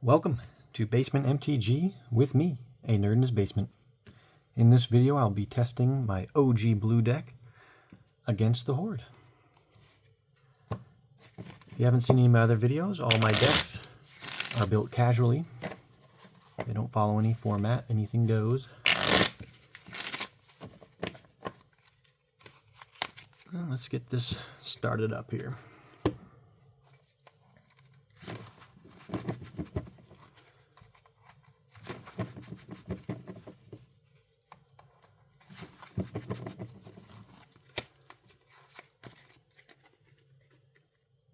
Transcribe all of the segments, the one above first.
Welcome to Basement MTG with me, a nerd in his basement. In this video, I'll be testing my OG blue deck against the Horde. If you haven't seen any of my other videos, all my decks are built casually. They don't follow any format, anything goes. Well, let's get this started up here.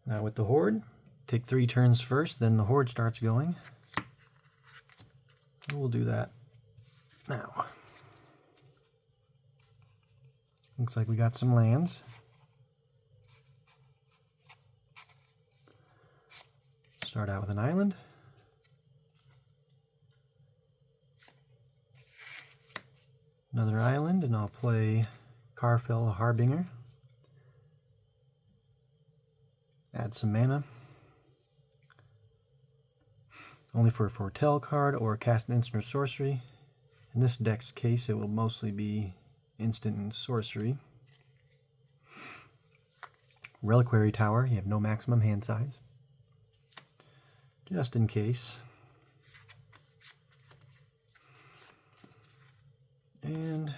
Now with the Horde, take 3 turns first, then the Horde starts going. We'll do that now. Looks like we got some lands. Start out with an island. Another island, and I'll play Battle Harbinger. Add some mana. Only for a foretell card or cast an instant or sorcery. In this deck's case, it will mostly be instant and sorcery. Reliquary Tower, you have no maximum hand size. Just in case. And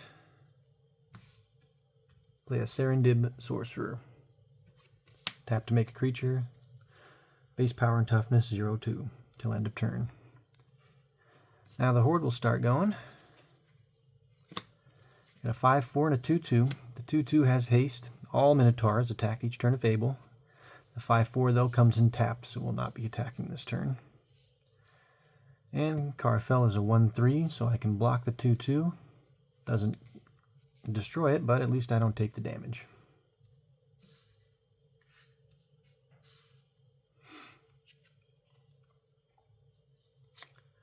play a Serendib Sorcerer. Tap to make a creature. Base power and toughness 0-2 till end of turn. Now the Horde will start going. Got a 5-4 and a 2-2. The 2-2 has haste. All Minotaurs attack each turn if able. The 5-4 though comes in tapped, so will not be attacking this turn. And Carfell is a 1-3, so I can block the 2-2. Doesn't destroy it, but at least I don't take the damage.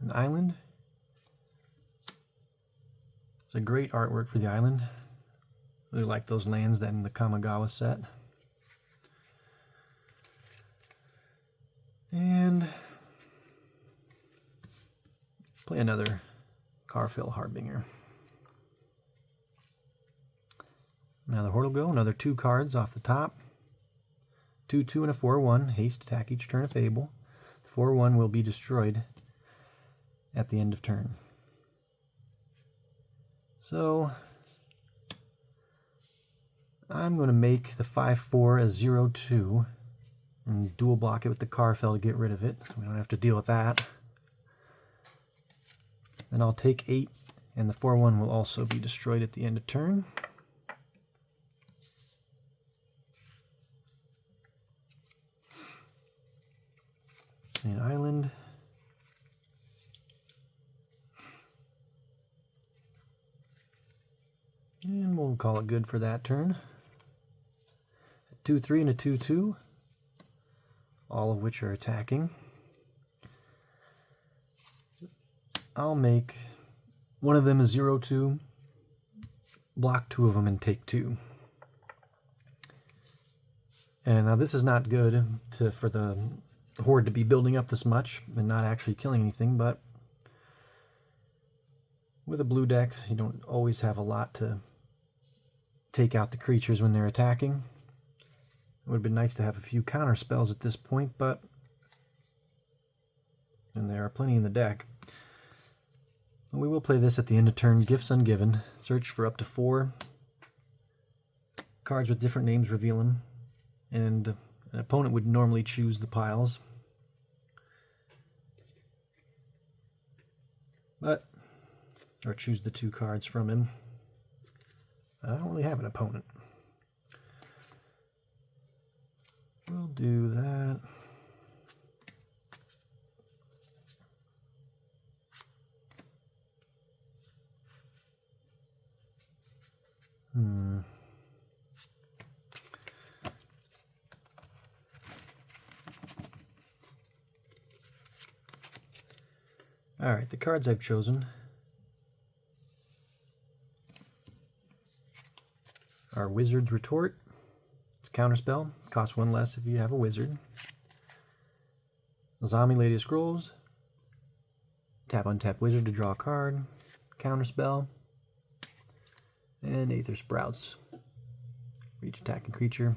An island. It's a great artwork for the island. Really like those lands that in the Kamigawa set. And play another Battle Harbinger. Now the Horde will go, another 2 cards off the top. 2-2 and a 4-1. Haste, attack each turn if able. The 4-1 will be destroyed at the end of turn. So I'm going to make the 5-4 a 0-2 and dual block it with the Carfell to get rid of it, so we don't have to deal with that. Then I'll take 8, and the 4-1 will also be destroyed at the end of turn. An island. And we'll call it good for that turn. A 2-3 and a 2-2, all of which are attacking. I'll make one of them a 0-2, block 2 of them and take 2. And now this is not good for the Horde to be building up this much and not actually killing anything, but with a blue deck, you don't always have a lot to take out the creatures when they're attacking. It would have been nice to have a few counter spells at this point, but and there are plenty in the deck. We will play this at the end of turn. Gifts ungiven. Search for up to 4 cards with different names, reveal them, and an opponent would normally choose the piles. Or choose the 2 cards from him. I don't really have an opponent. We'll do that. All right, the cards I've chosen are Wizard's Retort. It's a counterspell. Costs 1 less if you have a wizard. Zami Lady of Scrolls. Tap untap wizard to draw a card. Counterspell. And Aether Sprouts. Reach attacking creature.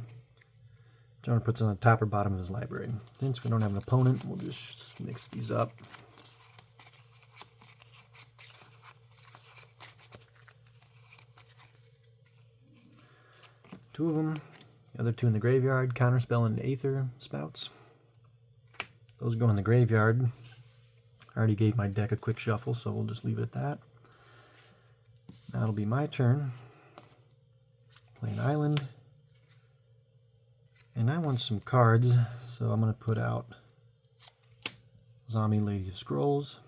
Jonah puts it on the top or bottom of his library. Since we don't have an opponent, we'll just mix these up. Two of them. The other two in the graveyard. Counterspell and Aether Spouts. Those go in the graveyard. I already gave my deck a quick shuffle, so we'll just leave it at that. Now it'll be my turn. Play an island. And I want some cards, so I'm going to put out Zombie Lady of Scrolls.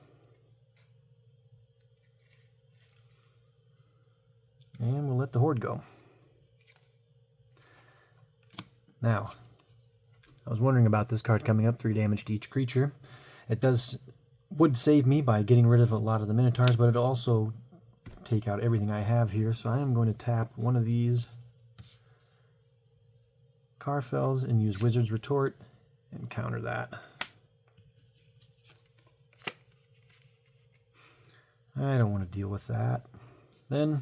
And we'll let the Horde go. Now, I was wondering about this card coming up, 3 damage to each creature. It would save me by getting rid of a lot of the Minotaurs, but it'll also take out everything I have here. So I am going to tap one of these Carfels and use Wizard's Retort and counter that. I don't want to deal with that. Then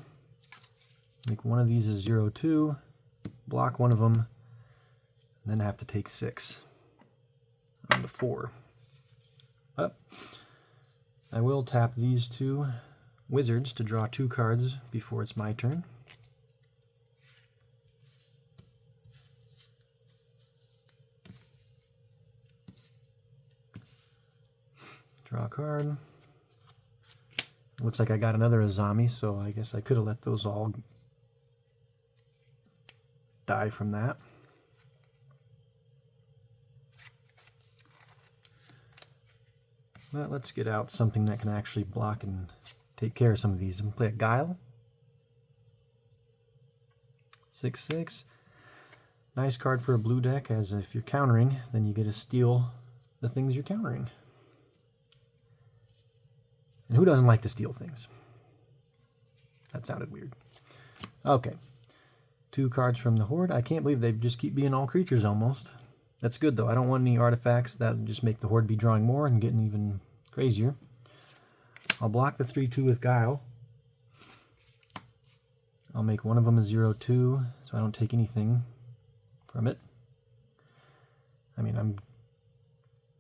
make one of these a 0/2, block one of them, and then have to take 6 on the 4. Up. I will tap these 2 wizards to draw 2 cards before it's my turn. Draw a card. Looks like I got another Azami, so I guess I could have let those all die from that. But let's get out something that can actually block and take care of some of these. I'm going to play a Guile. 6/6. Nice card for a blue deck, as if you're countering, then you get to steal the things you're countering. And who doesn't like to steal things? That sounded weird. Okay. 2 cards from the Horde. I can't believe they just keep being all creatures almost. That's good, though. I don't want any artifacts that would just make the Horde be drawing more and getting even crazier. I'll block the 3/2 with Guile. I'll make one of them a 0/2, so I don't take anything from it. I mean, I'm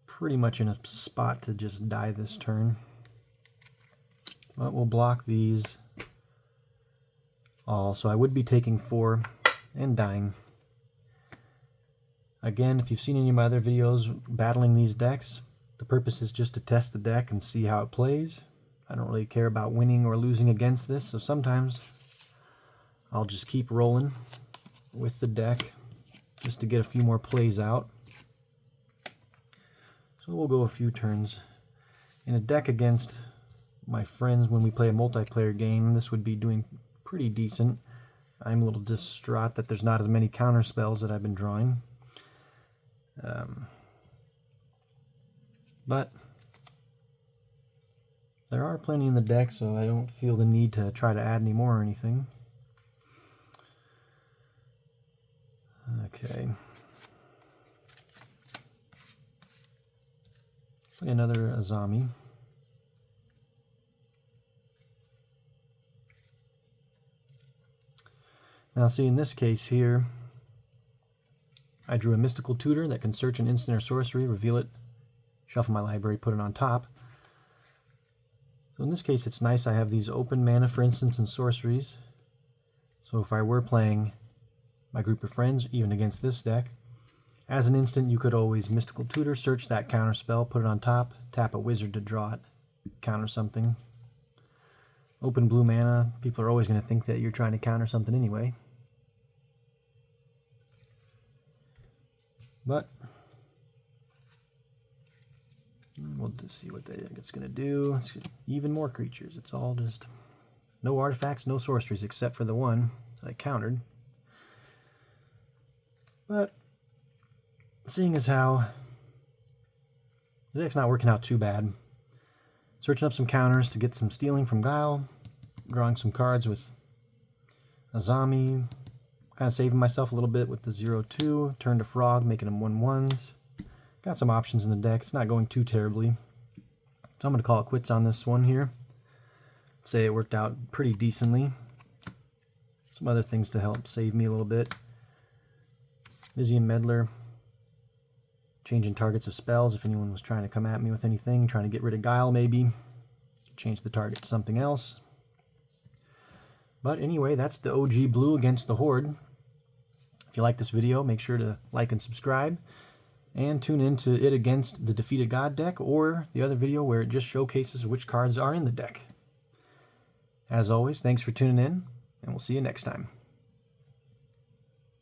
pretty much in a spot to just die this turn. But we'll block these all, so I would be taking 4 and dying. Again, if you've seen any of my other videos battling these decks, the purpose is just to test the deck and see how it plays. I don't really care about winning or losing against this, so sometimes I'll just keep rolling with the deck just to get a few more plays out. So we'll go a few turns. In a deck against my friends, when we play a multiplayer game, this would be doing pretty decent. I'm a little distraught that there's not as many counter spells that I've been drawing. But there are plenty in the deck, so I don't feel the need to try to add any more or anything. Okay. Play another Azami. Now see, in this case here, I drew a Mystical Tutor that can search an instant or sorcery, reveal it, shuffle my library, put it on top. So in this case it's nice I have these open mana, for instance, and sorceries. So if I were playing my group of friends, even against this deck, as an instant you could always Mystical Tutor, search that counter spell, put it on top, tap a wizard to draw it, counter something. Open blue mana, people are always going to think that you're trying to counter something anyway. But we'll just see what it's going to do. It's even more creatures. It's all just no artifacts, no sorceries, except for the one that I countered. But seeing as how the deck's not working out too bad, searching up some counters to get some stealing from Guile, drawing some cards with Azami, kind of saving myself a little bit with the 0/2, turn to Frog, making them 1/1s. Got some options in the deck. It's not going too terribly. So I'm going to call it quits on this one here. Say it worked out pretty decently. Some other things to help save me a little bit. Vizium Meddler. Changing targets of spells if anyone was trying to come at me with anything. Trying to get rid of Guile maybe. Change the target to something else. But anyway, that's the OG Blue against the Horde. If you like this video, make sure to like and subscribe. And tune in to it against the Defeated God deck, or the other video where it just showcases which cards are in the deck. As always, thanks for tuning in, and we'll see you next time.